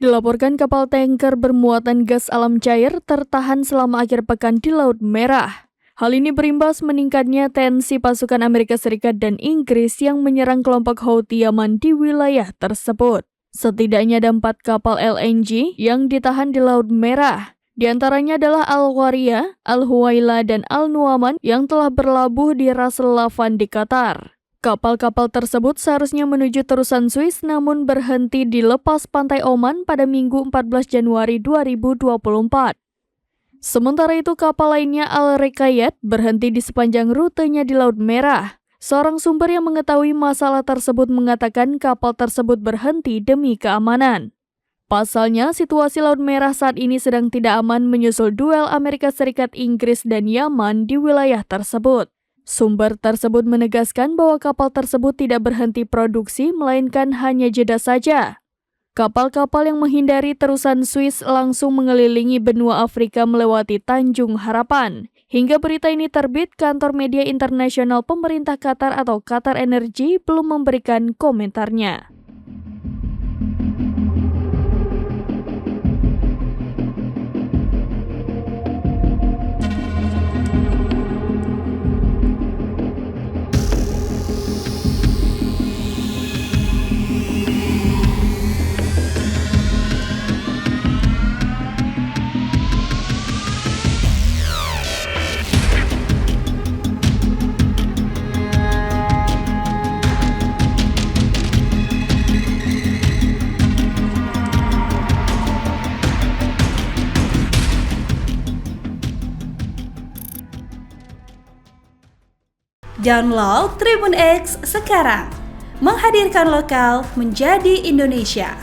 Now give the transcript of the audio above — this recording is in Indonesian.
Dilaporkan kapal tanker bermuatan gas alam cair tertahan selama akhir pekan di Laut Merah. Hal ini berimbas meningkatnya tensi pasukan Amerika Serikat dan Inggris yang menyerang kelompok Houthi Yaman di wilayah tersebut. Setidaknya ada 4 kapal LNG yang ditahan di Laut Merah. Di antaranya adalah Al-Waria, Al-Huwaila, dan Al-Nu'aman yang telah berlabuh di Ras Laffan di Qatar. Kapal-kapal tersebut seharusnya menuju terusan Swiss namun berhenti di lepas pantai Oman pada Minggu 14 Januari 2024. Sementara itu kapal lainnya Al-Rekayat berhenti di sepanjang rutenya di Laut Merah. Seorang sumber yang mengetahui masalah tersebut mengatakan kapal tersebut berhenti demi keamanan. Pasalnya, situasi Laut Merah saat ini sedang tidak aman menyusul duel Amerika Serikat, Inggris, dan Yaman di wilayah tersebut. Sumber tersebut menegaskan bahwa kapal tersebut tidak berhenti produksi, melainkan hanya jeda saja. Kapal-kapal yang menghindari terusan Swiss langsung mengelilingi benua Afrika melewati Tanjung Harapan. Hingga berita ini terbit, kantor media internasional pemerintah Qatar atau Qatar Energy belum memberikan komentarnya. Download Tribun X sekarang, menghadirkan lokal menjadi Indonesia.